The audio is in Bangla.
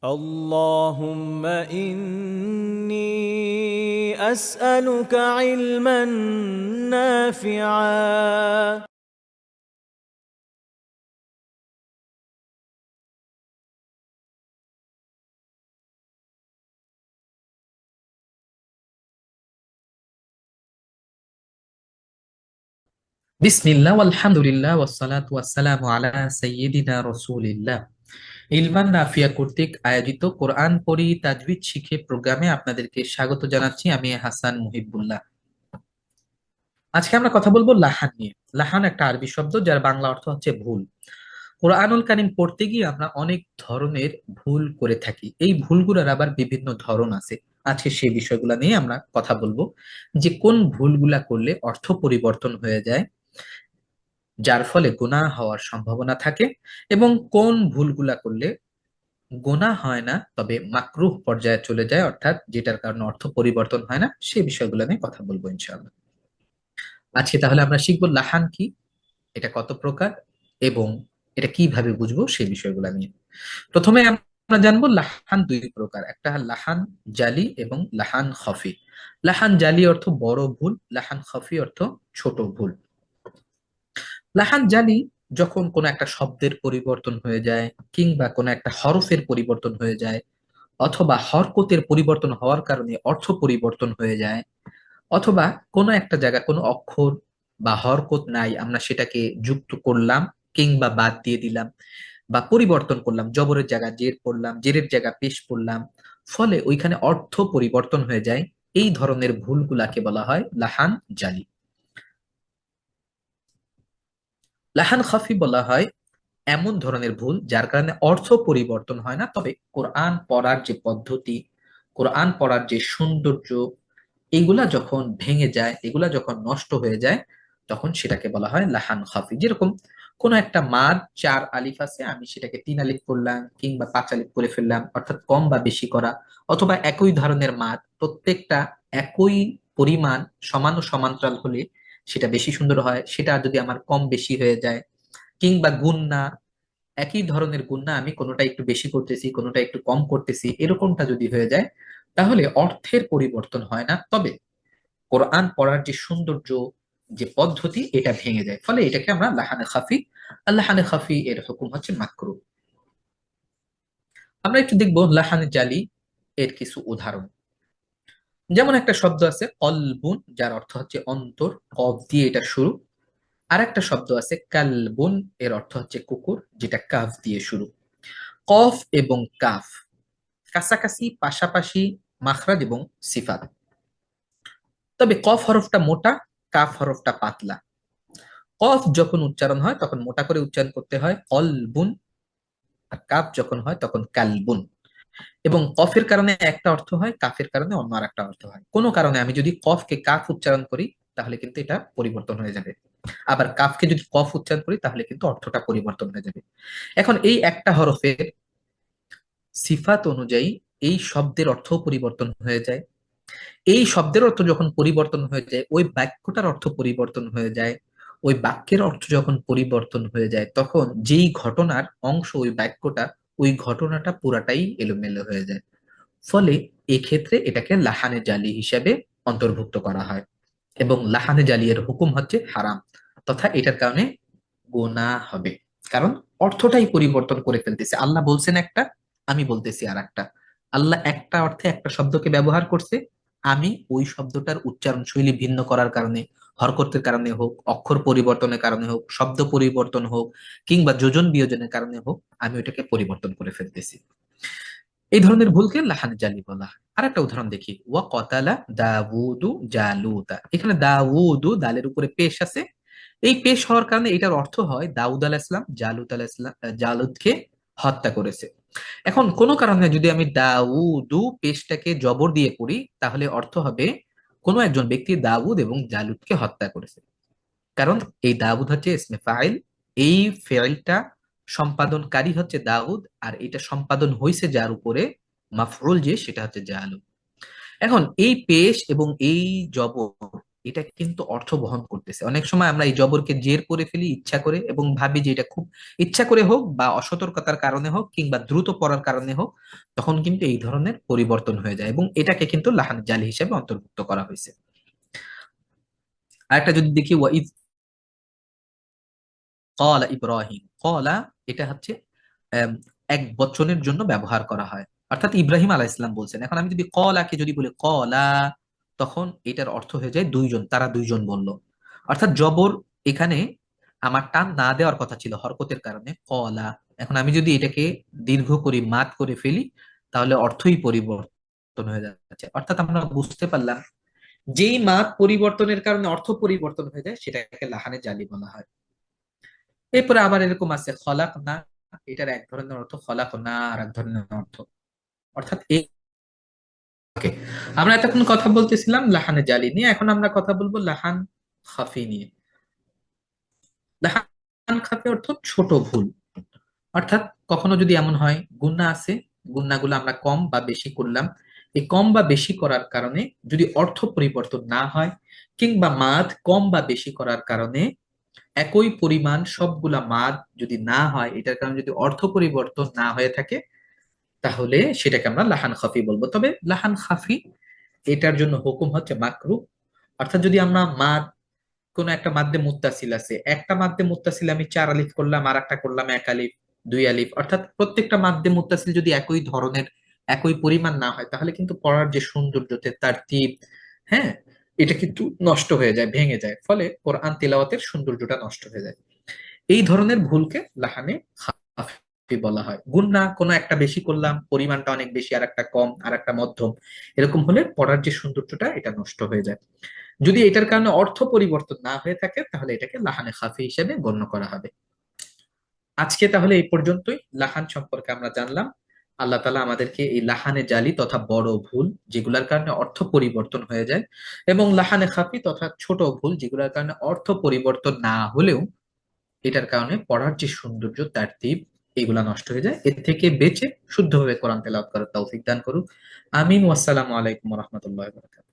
اللهم إني أسألك علما نافعا. বিসমিল্লাহ আলহামদুলিল্লাহ ওয়াসসালাতু ওয়াসসালামু আলা সাইয়্যিদিনা রাসূলিল্লাহ। ইলমান নাফিয়া কর্তৃক আয়োজিত কোরআন পড়ি তাজবিদ শিখে প্রোগ্রামে আপনাদেরকে স্বাগত জানাচ্ছি। আমি হাসান মুহিবুল্লাহ। আজকে আমরা কথা বলবো লাহান নিয়ে। লাহান একটা আরবি শব্দ যার বাংলা অর্থ হচ্ছে ভুল। কোরআনুল কারীম পড়তে গিয়ে আমরা অনেক ধরনের ভুল করে থাকি। এই ভুলগুলোর আবার বিভিন্ন ধরন আছে। আজকে সেই বিষয়গুলো নিয়ে আমরা কথা বলবো, যে কোন ভুলগুলা করলে অর্থ পরিবর্তন হয়ে যায়, যার ফলে গুনাহ হওয়ার সম্ভাবনা থাকে, এবং কোন ভুলগুলা করলে গুনাহ হয় না তবে মাকরুহ পর্যায়ে চলে যায়, অর্থাৎ যেটার কারণে অর্থ পরিবর্তন হয় না। সেই বিষয়গুলো নিয়ে কথা বলবো ইনশাআল্লাহ। আজকে তাহলে আমরা শিখবো লাহান কি, এটা কত প্রকার, এবং এটা কিভাবে বুঝবো সেই বিষয়গুলো নিয়ে। প্রথমে আমরা জানবো লাহান দুই প্রকার, একটা লাহান জালি এবং লাহান খফি। লাহান জালি অর্থ বড় ভুল, লাহান খফি অর্থ ছোট ভুল। লাহান জালি যখন কোনো একটা শব্দের পরিবর্তন হয়ে যায়, কিংবা কোনো একটা হরফের পরিবর্তন হয়ে যায়, অথবা হরকতের পরিবর্তন হওয়ার কারণে অর্থ পরিবর্তন হয়ে যায়, অথবা কোনো একটা জায়গা কোনো অক্ষর বা হরকত নাই, আমরা সেটাকে যুক্ত করলাম কিংবা বাদ দিয়ে দিলাম, বা পরিবর্তন করলাম, জবরের জায়গা জের পড়লাম, জেরের জায়গা পেশ পড়লাম, ফলে ওইখানে অর্থ পরিবর্তন হয়ে যায়। এই ধরনের ভুলগুলাকে বলা হয় লাহান জালি। লাহান খাফি বলা হয় এমন ধরনের ভুল যার কারণে অর্থ পরিবর্তন হয় না, তবে কোরআন পড়ার যে পদ্ধতি, কোরআন পড়ার যে সৌন্দর্য, এগুলা যখন ভেঙে যায়, এগুলা যখন নষ্ট হয়ে যায়, তখন সেটাকে বলা হয় লাহান খাফি। যেরকম কোন একটা মাদ চার আলিফ আছে, আমি সেটাকে তিন আলিফ করলাম কিংবা পাঁচ আলিফ করে ফেললাম, অর্থাৎ কম বা বেশি করা। অথবা একই ধরনের মাদ প্রত্যেকটা একই পরিমাণ সমান ও সমান্তরাল হলে সেটা বেশি সুন্দর হয়, সেটা যদি আমার কম বেশি হয়ে যায়। কিংবা গুণনা, একই ধরনের গুণনা আমি কোনোটা একটু বেশি করতেছি কোনোটা একটু কম করতেছি, এরকমটা যদি হয়ে যায়, তাহলে অর্থের পরিবর্তন হয় না, তবে কোরআন পড়ার যে সৌন্দর্য, যে পদ্ধতি, এটা ভেঙে যায়। ফলে এটাকে আমরা লাহানে খাফি, লাহানে খাফি এর হুকুম হচ্ছে মাকরু। আমরা একটু দেখবো লাহানে জালি এর কিছু উদাহরণ। যেমন একটা শব্দ আছে কলবুন, যার অর্থ হচ্ছে অন্তর, কফ দিয়ে এটা শুরু। আর একটা শব্দ আছে কালবুন, এর অর্থ হচ্ছে কুকুর, যেটা কাফ দিয়ে শুরু। কফ এবং কাফ কাছাকাছি, পাশাপাশি মাখরাজ এবং সিফাত। তবে কফ হরফটা মোটা, কাফ হরফটা পাতলা। কফ যখন উচ্চারণ হয় তখন মোটা করে উচ্চারণ করতে হয় কলবুন, আর কাফ যখন হয় তখন কালবুন। এবং কফের কারণে একটা অর্থ হয়, কাফের কারণে অন্য আর একটা অর্থ হয়। কোনো কারণে আমি যদি কফকে কাফ উচ্চারণ করি, তাহলে কিন্তু এটা পরিবর্তন হয়ে যাবে। আবার কাফকে যদি কফ উচ্চারণ করি, তাহলে কিন্তু অর্থটা পরিবর্তন হয়ে যাবে। এখন এই একটা হরফের সিফাত অনুযায়ী এই শব্দের অর্থ পরিবর্তন হয়ে যায়। এই শব্দের অর্থ যখন পরিবর্তন হয়ে যায়, ওই বাক্যটার অর্থ পরিবর্তন হয়ে যায়। ওই বাক্যের অর্থ যখন পরিবর্তন হয়ে যায়, তখন যেই ঘটনার অংশ ওই বাক্যটা, ওই ঘটনাটা পুরাটাই এলোমেলো হয়ে যায়। ফলে এক্ষেত্রে এটাকে লাহানে জালি হিসাবে অন্তর্ভুক্ত করা হয়, এবং লাহানে জালি এর হুকুম হচ্ছে হারাম, তথা এটার কারণে গোনা হবে। কারণ অর্থটাই পরিবর্তন করে ফেলতেছে। আল্লাহ বলছেন একটা, আমি বলতেছি আর একটা। আল্লাহ একটা অর্থে একটা শব্দকে ব্যবহার করছে, আমি ওই শব্দটার উচ্চারণ শৈলী ভিন্ন করার কারণে, হরকতের কারণে হোক, অক্ষর পরিবর্তনের কারণে হোক, শব্দ পরিবর্তন হোক, কিংবা যোজন বিয়োজনের কারণে হোক, আমি ওইটাকে পরিবর্তন করে ফেলতেছি। এই ধরনের ভুলকে লাহান জালি বলা হয়। আর একটা উদাহরণ দেখি, ওয়া কতালা দাউদু জালুতা। এখানে দাউদু দালের উপরে পেশ আছে। এই পেশ হওয়ার কারণে এটার অর্থ হয় দাউদ আলাহ ইসলাম জালুত আলাহ ইসলাম জালুতকে হত্যা করেছে। এখন কোনো কারণে যদি আমি দাউদু পেশটাকে জবর দিয়ে পড়ি, তাহলে অর্থ হবে কোনো একজন ব্যক্তি দাউদ এবং জালুতকে হত্যা করেছে। কারণ এই দাউদ হচ্ছে ইসমে ফাইল, এই ফেইলটা সম্পাদনকারী হচ্ছে দাউদ, আর এটা সম্পাদন হয়েছে যার উপরে, মাফরুল যে, সেটা হচ্ছে জালুদ। এখন এই পেশ এবং এই জবর, এটা কিন্তু অর্থ বহন করতেছে। অনেক সময় আমরা এই জবরকে জের করে ফেলি ইচ্ছা করে, এবং ভাবি যে এটা খুব ইচ্ছা করে হোক বা অসতর্কতার কারণে হোক কিংবা দ্রুত পড়ার কারণে হোক, তখন কিন্তু এই ধরনের পরিবর্তন হয়ে যায় এবং এটাকে কিন্তু লাহান জালি হিসেবে অন্তর্ভুক্ত করা হয়েছে। আরেকটা যদি দেখি, ওয়াইদ ক্বালা ইব্রাহিম, ক্বালা এটা হচ্ছে আম, এক বচনের জন্য ব্যবহার করা হয়, অর্থাৎ ইব্রাহিম আলাইহিস সালাম বলছেন। এখন আমি যদি ক্বালাকে যদি বলি ক্বালা, তখন এটার অর্থ হয়ে যায় দুইজন, তারা দুইজন বলল। অর্থাৎ জবর এখানে আমার টান না দেওয়ার কথা ছিল হরকতের কারণে, ক্বালা। এখন আমি যদি এটাকে দীর্ঘ করি, মাদ করে ফেলি, তাহলে অর্থই পরিবর্তন হয়ে যাচ্ছে। অর্থাৎ আমরা বুঝতে পারলাম যেই মাদ পরিবর্তনের কারণে অর্থ পরিবর্তন হয়ে যায় সেটাকে লাহানে জালি বলা হয়। এরপরে আবার এরকম আছে খলাক না, এটার এক ধরনের অর্থ, খলাক না আর এক ধরনের অর্থ। অর্থাৎ এই okay, আমরা এতক্ষণ কথা বলতেছিলাম লাহানে জালি নিয়ে, এখন আমরা কথা বলবো লাহান খাফি নিয়ে। লাহান খাফি অর্থ ছোট ভুল। অর্থাৎ কখনো যদি এমন হয় গুন্না আছে, গুন্নাগুলো আমরা কম বা বেশি করলাম, এই কম বা বেশি করার কারণে যদি অর্থ পরিবর্তন না হয়, কিংবা মাদ কম বা বেশি করার কারণে একই পরিমাণ সবগুলা মাদ যদি না হয়, এটার কারণে যদি অর্থ পরিবর্তন না হয়ে থাকে, তাহলে সেটাকে আমরা লাহান খাফি বলবো। তবে লাহান খাফি এটার জন্য হুকুম হচ্ছে মাকরু। অর্থাৎ যদি আমরা মাদ, কোন একটা মাদ্দে মুত্তাসিল আছে, একটা মাদ্দে মুত্তাসিল আমি 4 আলিফ করলাম, আর একটা করলাম 1 আলিফ, 2 আলিফ, অর্থাৎ প্রত্যেকটা মাদ্দে মুত্তাসিল যদি একই ধরনের একই পরিমাণ না হয়, তাহলে কিন্তু পড়ার যে সৌন্দর্যতে তারতিব, হ্যাঁ, এটা কিন্তু নষ্ট হয়ে যায়, ভেঙে যায়, ফলে কোরআন তেলাওয়াতের সৌন্দর্যটা নষ্ট হয়ে যায়। এই ধরনের ভুলকে লাহানে খাফি বলা হয়। গুণনা কোনো একটা বেশি করলাম, পরিমাণটা অনেক বেশি, আর একটা কম, আর একটা মধ্যম, এরকম হলে পড়ার যে সৌন্দর্যটা এটা নষ্ট হয়ে যায়। যদি এটার কারণে অর্থ পরিবর্তন না হয়ে থাকে, তাহলে এটাকে লাহানে খাফি হিসেবে গণ্য করা হবে। আজকে তাহলে এই পর্যন্তই লাহান সম্পর্কে আমরা জানলাম। আল্লাহ তাআলা আমাদেরকে এই লাহানে জালি তথা বড় ভুল যেগুলোর কারণে অর্থ পরিবর্তন হয়ে যায়, এবং লাহানে খাফি তথা ছোট ভুল যেগুলোর কারণে অর্থ পরিবর্তন না হলেও এটার কারণে পড়ার যে সৌন্দর্য, তারতিব, এগুলা নষ্ট হয়ে যায়, এর থেকে বেঁচে শুদ্ধভাবে কোরআন তেলাওয়াত করার তৌফিক দান করুক। আমিন। ওয়াসসালামু আলাইকুম ওয়া রাহমাতুল্লাহি ওয়া বারাকাতুহু।